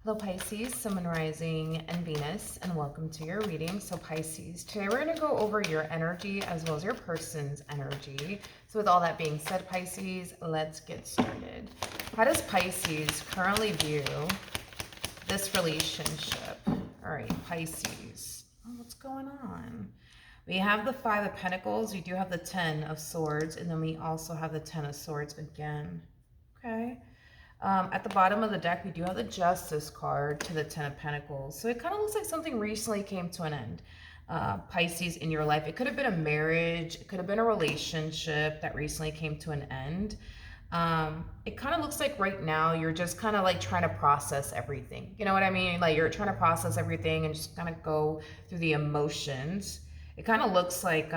Hello Pisces, Sun, Moon, Rising, and Venus, and welcome to your reading. So Pisces, today we're going to go over your energy as well as your person's energy. So with all that being said, Pisces, let's get started. How does Pisces currently view this relationship? All right, Pisces, what's going on? We have the Five of Pentacles, we do have the Ten of Swords, and then we also have the Ten of Swords again. Okay. At the bottom of the deck, we do have the Justice card to the Ten of Pentacles. So it kind of looks like something recently came to an end. Pisces, in your life. It could have been a marriage. It could have been a relationship that recently came to an end. It kind of looks like right now you're just kind of like trying to process everything. You know what I mean? Like you're trying to process everything and just kind of go through the emotions. It kind of looks like,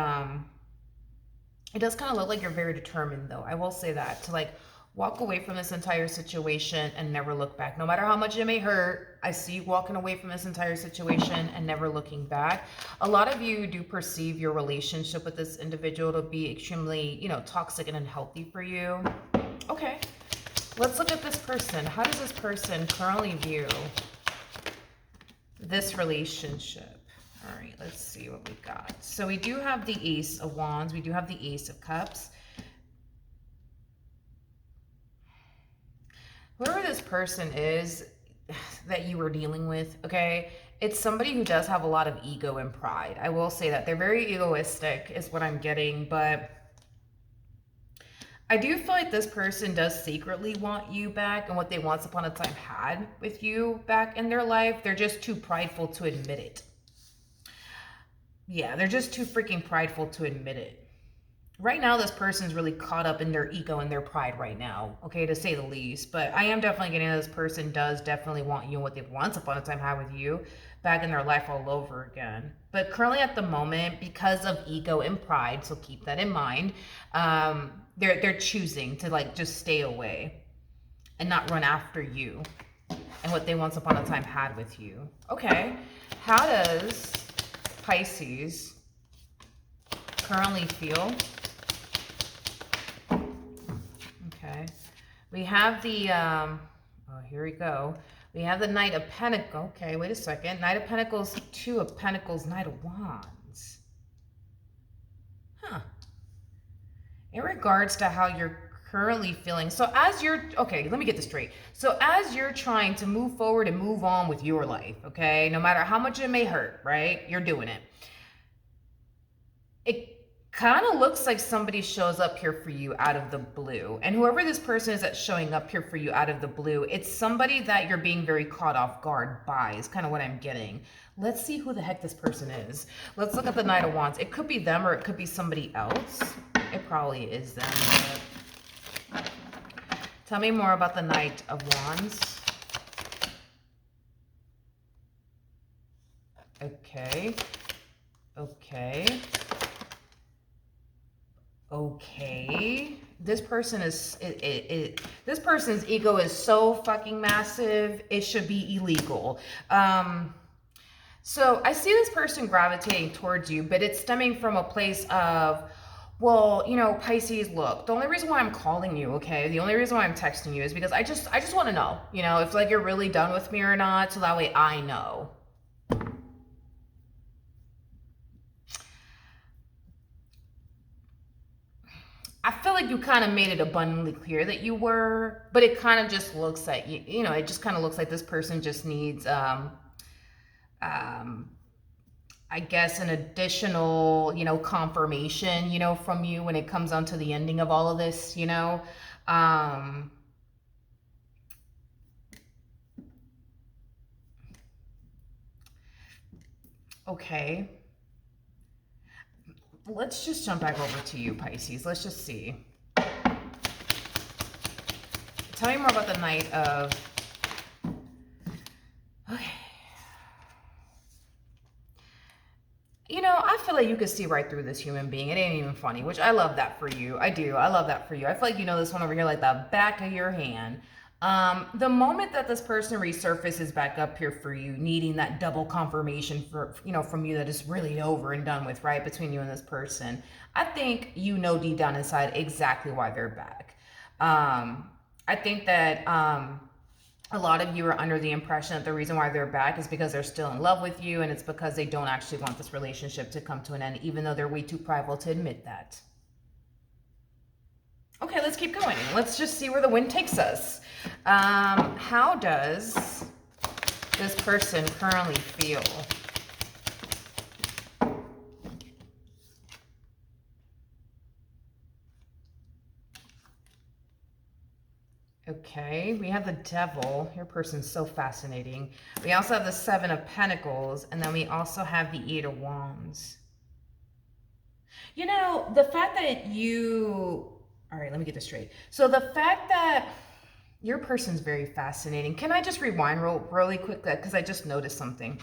it does kind of look like you're very determined though. I will say that, to like walk away from this entire situation and never look back. No matter how much it may hurt, I see you walking away from this entire situation and never looking back. A lot of you do perceive your relationship with this individual to be extremely, toxic and unhealthy for you. Okay, let's look at this person. How does this person currently view this relationship? All right, let's see what we got. So we do have the Ace of Wands. We do have the Ace of Cups. Whoever this person is that you were dealing with, okay, it's somebody who does have a lot of ego and pride. I will say that. They're very egoistic is what I'm getting, but I do feel like this person does secretly want you back and what they once upon a time had with you back in their life. They're just too prideful to admit it. Yeah, they're just too freaking prideful to admit it. Right now, this person's really caught up in their ego and their pride right now, okay, to say the least. But I am definitely getting that this person does definitely want you and what they once upon a time had with you back in their life all over again. But currently at the moment, because of ego and pride, so keep that in mind, they're choosing to like just stay away and not run after you and what they once upon a time had with you. Okay, how does Pisces currently feel? Okay, we have the, oh, here we go. We have the Knight of Pentacles. Okay, wait a second. Knight of Pentacles, Two of Pentacles, Knight of Wands. Huh. In regards to how you're currently feeling, so as you're, okay, let me get this straight. So as you're trying to move forward and move on with your life, okay, no matter how much it may hurt, right? You're doing it. It kind of looks like somebody shows up here for you out of the blue. And whoever this person is that's showing up here for you out of the blue, it's somebody that you're being very caught off guard by, is kind of what I'm getting. Let's see who the heck this person is. Let's look at the Knight of Wands. It could be them or it could be somebody else. It probably is them. But tell me more about the Knight of Wands. Okay. Okay. Okay, this person is this person's ego is so fucking massive, it should be illegal. So I see this person gravitating towards you, but it's stemming from a place of, well, Pisces, look, the only reason why I'm calling you, okay, the only reason why I'm texting you is because I just want to know, if like you're really done with me or not, so that way I know. I feel like you kind of made it abundantly clear that you were, but it kind of just looks like, it just kind of looks like this person just needs, I guess, an additional, confirmation, from you when it comes on to the ending of all of this, Okay. Let's just jump back over to you, Pisces. Let's just see. Tell me more about the Knight of... Okay. I feel like you could see right through this human being. It ain't even funny, which I love that for you. I do. I love that for you. I feel like you know this one over here like the back of your hand. The moment that this person resurfaces back up here for you, needing that double confirmation from you that is really over and done with, right, between you and this person, I think deep down inside exactly why they're back. I think that A lot of you are under the impression that the reason why they're back is because they're still in love with you, and it's because they don't actually want this relationship to come to an end, even though they're way too prideful to admit that. Okay, let's keep going. Let's just see where the wind takes us. How does this person currently feel? Okay, we have the Devil. Your person's so fascinating. We also have the Seven of Pentacles, and then we also have the Eight of Wands. You know, the fact that you... All right, let me get this straight. So the fact that your person's very fascinating. Can I just rewind really quick? Because I just noticed something.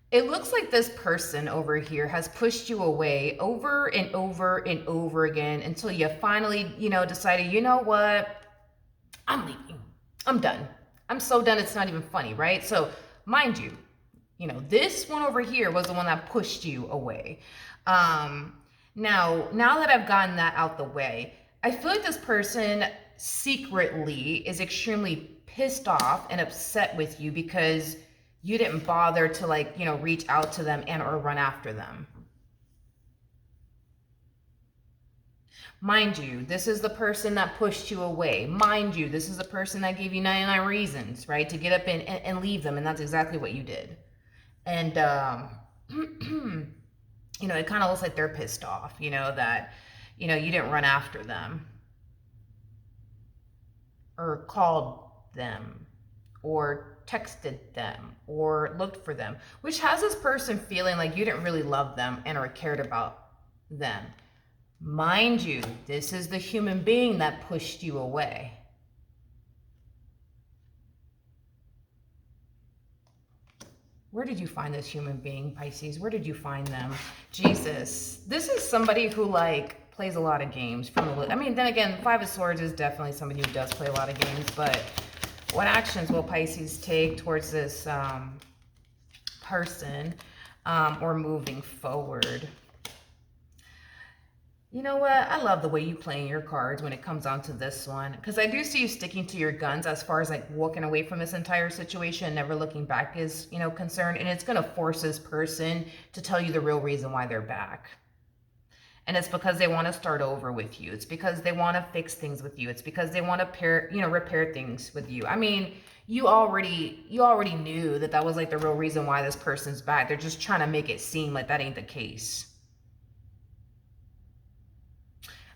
It looks like this person over here has pushed you away over and over and over again until you finally, decided, you know what? I'm leaving. I'm done. I'm so done. It's not even funny, right? So mind you, this one over here was the one that pushed you away. Now that I've gotten that out the way, I feel like this person secretly is extremely pissed off and upset with you because you didn't bother to reach out to them and or run after them. Mind you, this is the person that pushed you away. Mind you, this is the person that gave you 99 reasons, right, to get up and leave them, and that's exactly what you did. And, it kind of looks like they're pissed off, that, you didn't run after them or called them or texted them or looked for them, which has this person feeling like you didn't really love them and or cared about them. Mind you, this is the human being that pushed you away. Where did you find this human being, Pisces? Where did you find them? Jesus, this is somebody who plays a lot of games. Then again, Five of Swords is definitely somebody who does play a lot of games, but what actions will Pisces take towards this person or moving forward? You know what? I love the way you play your cards when it comes on to this one, because I do see you sticking to your guns as far as walking away from this entire situation, never looking back is, concerned. And it's going to force this person to tell you the real reason why they're back. And it's because they want to start over with you. It's because they want to fix things with you. It's because they want to repair things with you. I mean, you already knew that was the real reason why this person's back. They're just trying to make it seem like that ain't the case.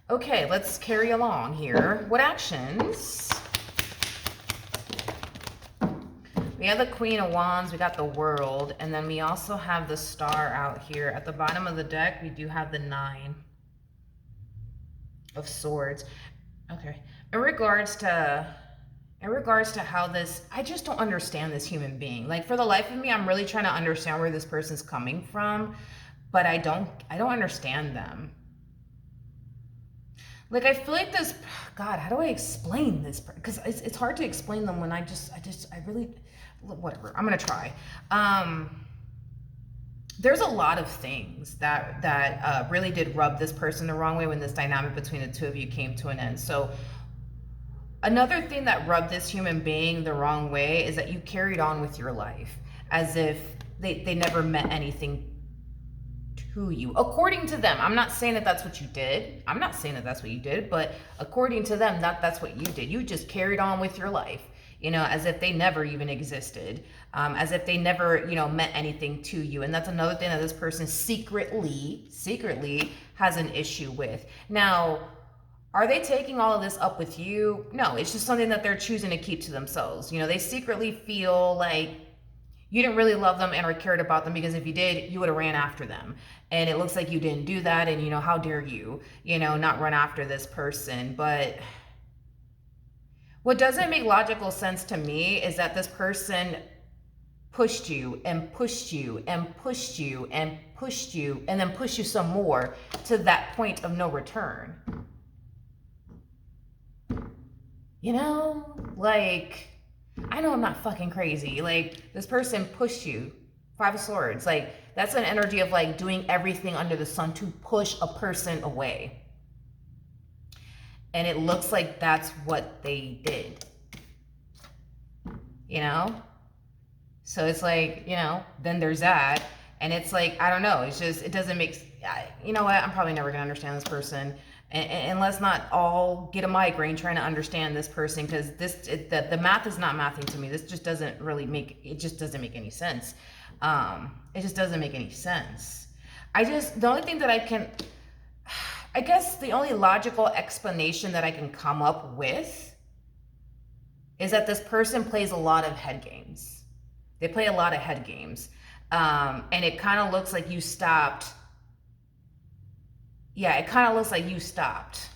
Okay, let's carry along here. What actions? We have the Queen of Wands, we got the World, and then we also have the Star out here. At the bottom of the deck, we do have the Nine of Swords. Okay. In regards to how this, I just don't understand this human being. For the life of me, I'm really trying to understand where this person's coming from, but I don't understand them. I feel like this, God, how do I explain this? Because it's hard to explain them when I really, whatever, I'm going to try. There's a lot of things that really did rub this person the wrong way when this dynamic between the two of you came to an end. So another thing that rubbed this human being the wrong way is that you carried on with your life as if they never meant anything to you, according to them. I'm not saying that that's what you did. I'm not saying that that's what you did, but according to them, that's what you did. You just carried on with your life, as if they never even existed, as if they never, meant anything to you. And that's another thing that this person secretly has an issue with. Now, are they taking all of this up with you? No, it's just something that they're choosing to keep to themselves. They secretly feel like you didn't really love them and or cared about them, because if you did, you would have ran after them. And it looks like you didn't do that. And, how dare you, not run after this person. But what doesn't make logical sense to me is that this person pushed you and pushed you and pushed you and pushed you and then pushed you some more to that point of no return. I know I'm not fucking crazy. This person pushed you. Five of Swords. That's an energy of doing everything under the sun to push a person away. And it looks like that's what they did, you know? So it's like, you know, then there's that. And it's like, I don't know. It's just, it doesn't make, you know what? I'm probably never going to understand this person. And let's not all get a migraine trying to understand this person, because the math is not mathing to me. This just doesn't really it just doesn't make any sense. It just doesn't make any sense. The only thing that I guess the only logical explanation that I can come up with is that this person plays a lot of head games. They play a lot of head games. And it kind of looks like you stopped. Yeah, it kind of looks like you stopped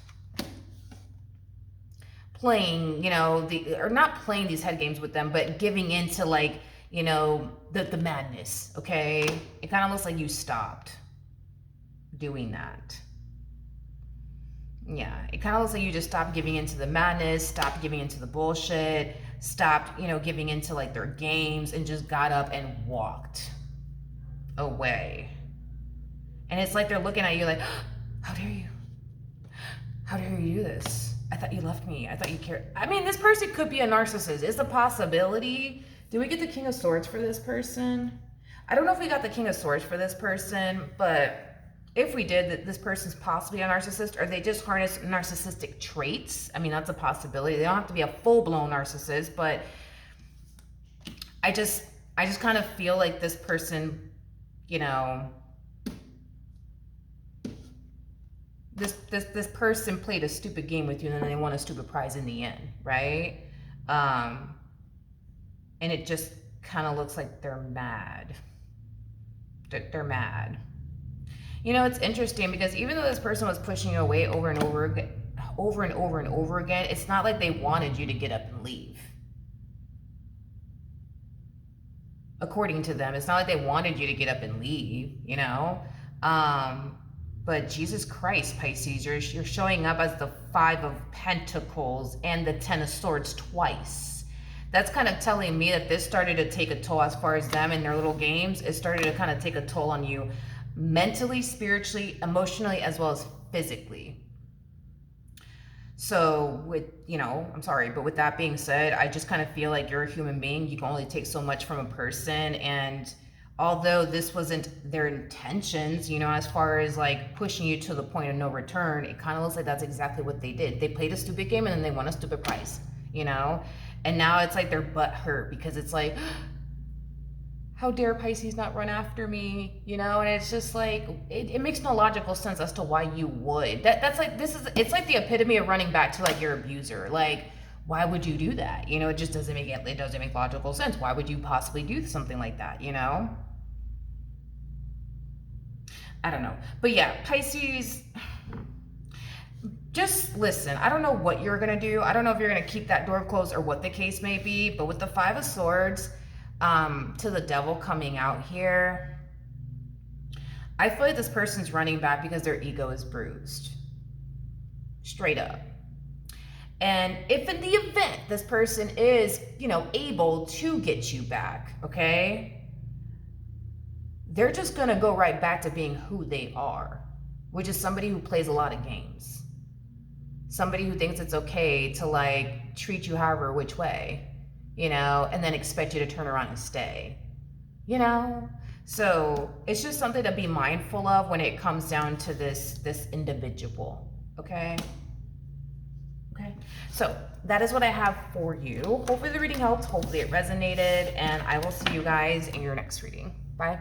playing, you know, or not playing these head games with them, but giving into, like, you know, the madness, okay? It kind of looks like you stopped doing that. Yeah, it kind of looks like you just stopped giving into the madness, stopped giving into the bullshit, stopped, you know, giving into, like, their games, and just got up and walked away. And it's like they're looking at you like, how dare you? How dare you do this? I thought you loved me. I thought you cared. I mean, this person could be a narcissist. It's a possibility. Did we get the King of Swords for this person? I don't know if we got the King of Swords for this person, but if we did, this person's possibly a narcissist, or they just harness narcissistic traits. I mean, that's a possibility. They don't have to be a full-blown narcissist, but I just kind of feel like this person, you know, this person played a stupid game with you, and then they won a stupid prize in the end, right? And it just kind of looks like they're mad. They're mad. You know, it's interesting because even though this person was pushing you away over and over again, it's not like they wanted you to get up and leave. According to them, it's not like they wanted you to get up and leave, you know? But Jesus Christ, Pisces, you're showing up as the 5 of Pentacles and the 10 of Swords twice. That's kind of telling me that this started to take a toll as far as them and their little games. It started to kind of take a toll on you mentally, spiritually, emotionally, as well as physically. So with, you know, I'm sorry, but with that being said, I just kind of feel like you're a human being. You can only take so much from a person, and although this wasn't their intentions, you know, as far as like pushing you to the point of no return, it kind of looks like that's exactly what they did. They played a stupid game and then they won a stupid prize, you know? And now it's like their butt hurt because it's like, how dare Pisces not run after me, you know? And it's just like, it makes no logical sense as to why you would. That's like, it's like the epitome of running back to like your abuser. Like, why would you do that? You know, it just doesn't make logical sense. Why would you possibly do something like that, you know? I don't know. But yeah, Pisces, just listen. I don't know what you're going to do. I don't know if you're going to keep that door closed or what the case may be. But with the 5 of Swords to the Devil coming out here, I feel like this person's running back because their ego is bruised. Straight up. And if in the event this person is, you know, able to get you back, okay, they're just going to go right back to being who they are, which is somebody who plays a lot of games. Somebody who thinks it's okay to like treat you however which way, you know, and then expect you to turn around and stay, you know? So it's just something to be mindful of when it comes down to this individual, okay? Okay, so that is what I have for you. Hopefully the reading helped. Hopefully it resonated, and I will see you guys in your next reading. Bye.